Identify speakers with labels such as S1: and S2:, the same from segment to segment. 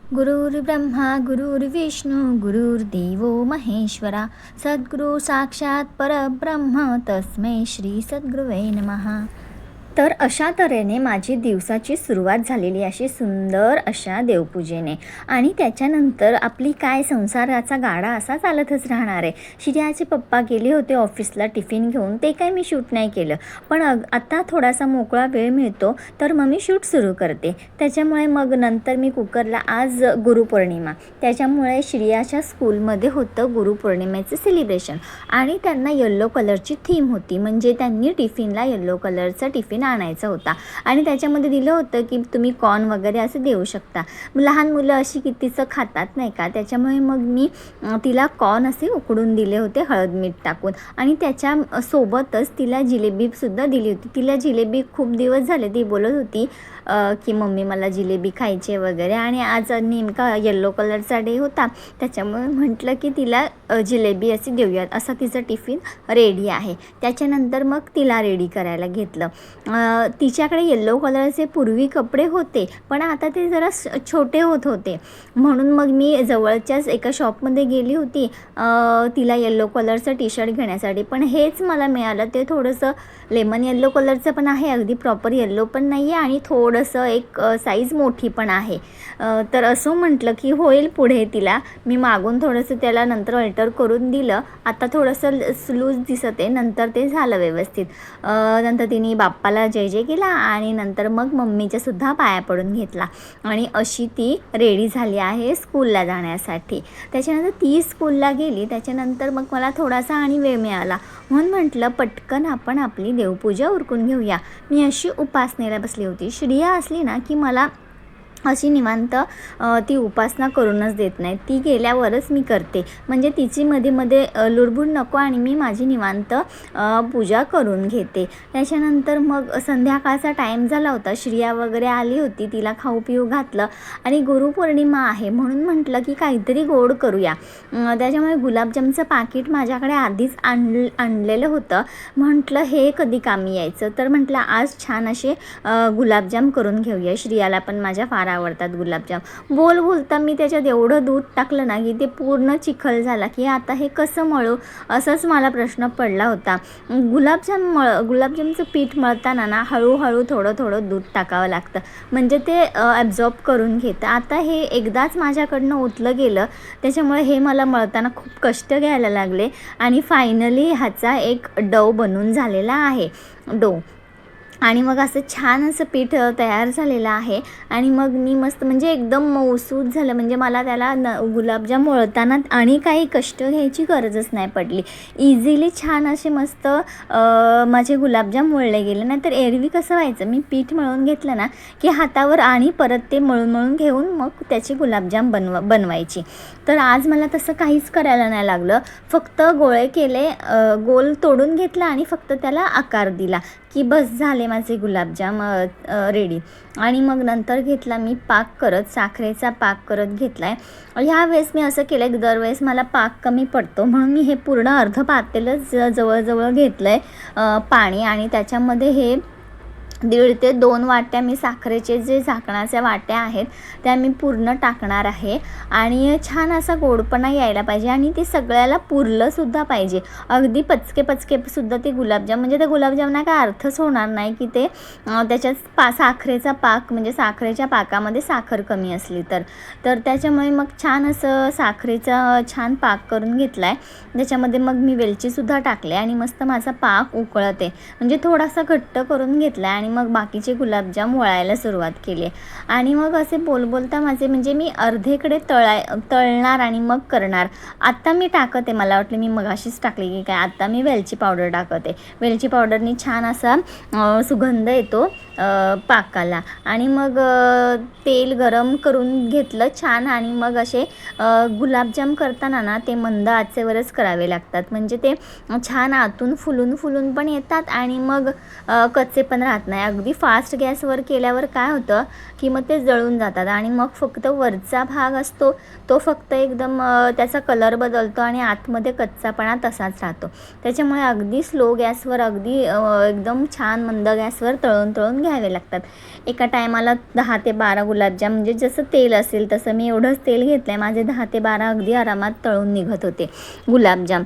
S1: गुरुर्ब्रह्मा गुरुर्विष्णू गुरुर्देवो महेश्वरा सद्गुरु साक्षात परब्रह्म तस्मै श्री सद्गुरुवे नमः। तर अशा तऱ्हेने माझी दिवसाची सुरुवात झालेली अशी सुंदर अशा देवपूजेने, आणि त्याच्यानंतर आपली काय संसाराचा गाडा असा चालतच राहणार आहे। श्रेयाचे पप्पा गेले होते ऑफिसला टिफिन घेऊन, ते काय मी शूट नाही केलं, पण आता थोडासा मोकळा वेळ मिळतो तर मग मी शूट सुरू करते। त्याच्यामुळे मग नंतर मी कुकरला, आज गुरुपौर्णिमा, त्याच्यामुळे श्रेयाच्या स्कूलमध्ये होतं गुरुपौर्णिमेचं सेलिब्रेशन, आणि त्यांना येल्लो कलरची थीम होती, म्हणजे त्यांनी टिफिनला येल्लो कलरचा टिफिन आणायचा होता, आणि त्याच्यामध्ये दिलं होतं की तुम्ही कॉर्न वगैरे असं देऊ शकता। लहान मुलं अशी कितीचं खातात नाही का, त्याच्यामुळे मग मी तिला कॉर्न असे उकडून दिले होते हळद मीठ टाकून, आणि त्याच्या सोबतच तिला जिलेबीसुद्धा दिली होती। तिला जिलेबी खूप दिवस झाले ती बोलत होती की मम्मी मला जिलेबी खायची वगैरे, आणि आज नेमका येल्लो कलरचा डे होता, त्याच्यामुळे म्हटलं की तिला जिलेबी अशी देऊयात। असा तिचं टिफिन रेडी आहे। त्याच्यानंतर मग तिला रेडी करायला घेतलं। तिच्याकडे येल्लो कलरचे पूर्वी कपडे होते, पण आता ते जरा छोटे होत होते, म्हणून मग मी जवळच्याच एका शॉपमध्ये गेली होती तिला येल्लो कलरचं टी शर्ट घेण्यासाठी, पण हेच मला मिळालं ते थोडंसं लेमन येल्लो कलरचं पण आहे, अगदी प्रॉपर येल्लो पण नाही आहे, आणि थोडंसं एक साईज मोठी पण आहे। तर असं म्हटलं की होईल पुढे, तिला मी मागून थोडंसं त्याला नंतर अल्टर करून दिलं, आता थोडंसं लूज दिसत आहे, नंतर ते झालं व्यवस्थित। नंतर तिने बाप्पाला जय जय केला, आणि नंतर मग मम्मीच्या सुद्धा पाया पडून घेतला, आणि अशी ती रेडी झाली आहे स्कूलला जाण्यासाठी। त्याच्यानंतर ती स्कूलला गेली, त्याच्यानंतर मग मला थोडासा आणि वेळ मिळाला, म्हणून म्हटलं पटकन आपण आपली देवपूजा उरकून घेऊया। मी अशी उपासनेला बसली होती। श्रेया असली ना की मला अशी निवांत ती उपासना करूनच देत नाही, ती गेल्यावरच मी करते, म्हणजे तिची मध्ये मध्ये लुडबुड नको, आणि मी माझी निवांत पूजा करून घेते। त्याच्यानंतर मग संध्याकाळचा टाईम झाला होता, श्रेया वगैरे आली होती, तिला खाऊ पिऊ घातलं, आणि गुरुपौर्णिमा आहे म्हणून म्हटलं की काहीतरी गोड करूया। त्याच्यामुळे गुलाबजामचं पाकिट माझ्याकडे आधीच आणलेलं होतं, म्हटलं हे कधी कामी यायचं, तर म्हटलं आज छान असे गुलाबजाम करून घेऊया। श्रेयाला पण माझ्या फार आवडतात गुलाबजाम। बोलता मी त्याच्यात एवढं दूध टाकलं ना की ते पूर्ण चिखल झाला, की आता हे कसं मळू असंच मला प्रश्न पडला होता। गुलाबजामचं पीठ मळताना ना हळूहळू थोडं थोडं दूध टाकावं लागतं, म्हणजे ते ॲब्झॉर्ब करून घेतं। आता हे एकदाच माझ्याकडनं ओतलं गेलं, त्याच्यामुळे हे मला मळताना खूप कष्ट घ्यायला लागले, आणि फायनली ह्याचा एक डो बनून झालेला आहे, डो, आणि मग असं छान असं पीठ तयार झालेलं आहे। आणि मग मी मस्त म्हणजे एकदम मऊसूत झालं, म्हणजे मला त्याला गुलाबजाम वळताना आणि काही कष्ट घ्यायची गरजच नाही पडली, इझिली छान असे मस्त माझे गुलाबजाम वळले गेले। नाहीतर एरवी कसं व्हायचं, मी पीठ मळून घेतलं ना की हातावर आणि परत ते मळून घेऊन मग त्याचे गुलाबजाम बनवायची। तर आज मला तसं काहीच करायला नाही लागलं, फक्त गोळे केले, गोल तोडून घेतला आणि फक्त त्याला आकार दिला की बस झाले माझे गुलाबजाम रेडी। आणि मग नंतर घेतला मी पाक करत, साखरेचा पाक करत घेतला आहे। ह्या वेळेस मी असं केलं की दरवेळेस मला पाक कमी पडतो, म्हणून मी हे पूर्ण अर्ध पातेलच जवळजवळ घेतलं आहे पाणी, आणि त्याच्यामध्ये हे 1.5 ते 2 वाट्या मी साखरेचे जे झाकणाच्या वाट्या आहेत त्या मी पूर्ण टाकणार आहे, आणि छान असा गोडपणा यायला पाहिजे, आणि ते सगळ्याला पुरलंसुद्धा पाहिजे, अगदी पचकेसुद्धा ते गुलाबजाम, म्हणजे त्या गुलाबजामना काय अर्थच होणार नाही की ते त्याच्यात साखरेचा पाक, म्हणजे साखरेच्या पाकामध्ये साखर कमी असली तर त्याच्यामुळे मग छान असं साखरेचा छान पाक करून घेतला आहे। त्याच्यामध्ये मग मी वेलचीसुद्धा टाकले, आणि मस्त माझा पाक उकळते, म्हणजे थोडासा घट्ट करून घेतला, आणि मग बाकीचे गुलाबजाम वळायला सुरुवात केली। आणि मग असे बोलता माझे म्हणजे मी अर्धेकडे तळणार आणि मग करणार। आत्ता मी टाकते, मला वाटलं मी मगाशीच टाकली की काय, आत्ता मी वेलची पावडर टाकते। वेलची पावडरनी छान असा सुगंध येतो पाकाला। आणि मग तेल गरम करून घेतलं छान, आणि मग असे गुलाबजाम करताना ना ते मंद आचेवरच करावे लागतात, म्हणजे ते छान आतून फुलून पण येतात, आणि मग कच्चे पण राहत नाही। अगदी फास्ट गॅसवर केल्यावर काय होतं की मग ते जळून जातात, आणि मग फक्त वरचा भाग असतो तो फक्त एकदम त्याचा कलर बदलतो, आणि आतमध्ये कच्चापणा तसाच राहतो। त्याच्यामुळे अगदी स्लो गॅसवर, अगदी एकदम छान मंद गॅसवर तळून घ्यावे लागतात. एका टायमाला 10 ते 12 गुलाबजाम, म्हणजे जसं तेल असेल तसं मी एवढंच तेल घेतलं आहे. माझे 10 ते 12 अगदी आरामात तळून निघत होते गुलाबजाम.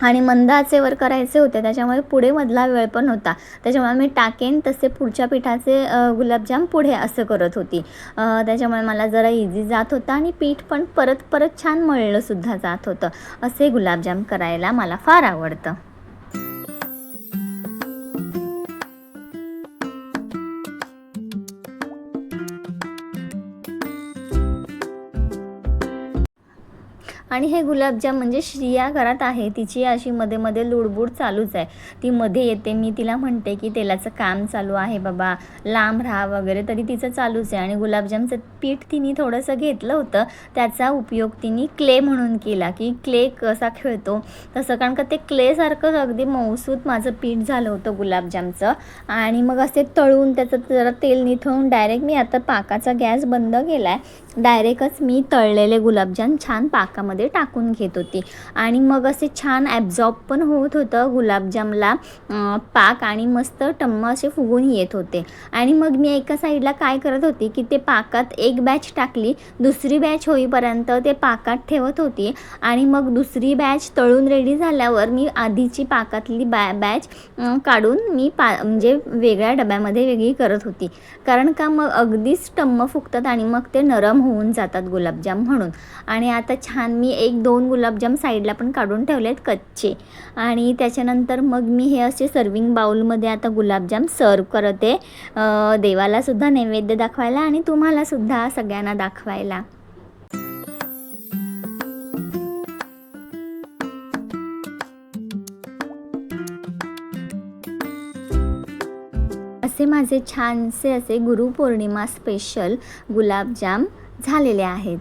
S1: आणि मंद आचेवर करायचे होते, त्याच्यामुळे पुढे मधला वेळ पण होता. त्याच्यामुळे मी टाकेन तसे पुढच्या पिठाचे गुलाबजाम पुढे असं करत होती. त्याच्यामुळे मला जरा इझी जात होता आणि पीठ पण परत परत छान मळलंसुद्धा जात होतं. असे गुलाबजाम करायला मला फार आवडतं. आणि हे गुलाबजाम म्हणजे श्रिया घरात आहे, तिची अशी मध्ये मध्ये लुडबुड चालूच आहे. ती मध्ये येते, मी तिला म्हणते की तेलाचं काम चालू आहे बाबा, लांब राहा वगैरे, तरी तिचं चालूच आहे. आणि गुलाबजामचं पीठ तिने थोडंसं घेतलं होतं, त्याचा उपयोग तिने क्ले म्हणून केला, की क्ले कसा खेळतो तसं. कारण का ते क्लेसारखंच अगदी मऊसूत माझं पीठ झालं होतं गुलाबजामचं. आणि मग असे तळून त्याचं जरा तेल निथळून डायरेक्ट मी आता पाकाचा गॅस बंद केला आहे, डायरेक्टच मी तळलेले गुलाबजाम छान पाकामध्ये टाकून घेत होती. आणि मग असे छान ॲब्झॉर्ब पण होत होतं गुलाबजामला पाक, आणि मस्त टम्म असे फुगून येत होते. आणि मग मी एका साईडला काय करत होती की ते पाकात एक बॅच टाकली, दुसरी बॅच होईपर्यंत ते पाकात ठेवत होती. आणि मग दुसरी बॅच तळून रेडी झाल्यावर मी आधीची पाकातली बॅच काढून मी म्हणजे वेगळ्या डब्यामध्ये वेगळी करत होती. कारण का मग अगदीच टम्म फुगतात आणि मग ते नरम होऊन जातात गुलाबजाम म्हणून. आणि आता छान मी 1-2 गुलाबजाम साईडला पण काढून ठेवलेत कच्चे. आणि त्याच्यानंतर मग मी हे असे सर्विंग बाउलमध्ये आता गुलाबजाम सर्व करते, देवालासुद्धा नैवेद्य दाखवायला आणि तुम्हालासुद्धा सगळ्यांना दाखवायला. असे माझे छानसे असे गुरुपौर्णिमा स्पेशल गुलाबजाम झालेले आहेत.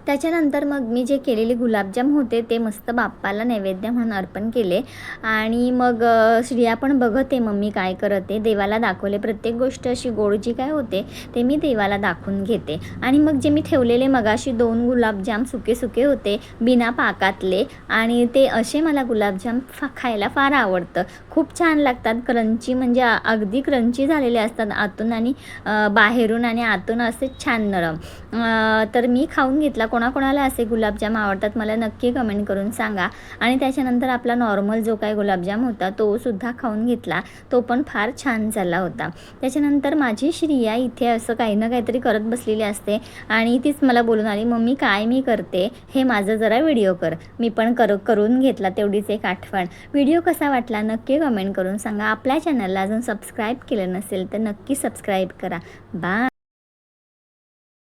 S1: त्याच्यानंतर मग मी जे केलेले गुलाबजाम होते ते मस्त बाप्पाला नैवेद्य म्हणून अर्पण केले. आणि मग श्रिया पण बघते मम्मी काय करते, देवाला दाखवले. प्रत्येक गोष्ट अशी गोड जी काय होते ते मी देवाला दाखवून घेते. आणि मग जे मी ठेवलेले मगाशी 2 गुलाबजाम सुके सुके होते बिना पाकातले, आणि ते असे मला गुलाबजाम खायला फार आवडतं. खूप छान लागतात, क्रंची, म्हणजे अगदी क्रंची झालेले असतात आतून आणि बाहेरून, आणि आतून असे छान नरम. तर मी खाऊन घेतला. कोणाकोणाला असे गुलाबजाम आवडतात मला नक्की कमेंट करून सांगा. आणि त्याच्यानंतर आपला नॉर्मल जो काही गुलाबजाम होता तो सुद्धा खाऊन घेतला, तो पण फार छान झाला होता. त्याच्यानंतर माझी श्रिया इथे असं काही ना काहीतरी करत बसलेली असते, आणि तीच मला बोलून आली, मम्मी काय मी करते हे माझं जरा व्हिडिओ कर. मी पण करून घेतला, तेवढीच एक आठवण. व्हिडिओ कसा वाटला नक्की कमेंट करून सांगा. आपल्या चॅनलला अजून सबस्क्राईब केलं नसेल तर नक्की सबस्क्राईब करा. बाय.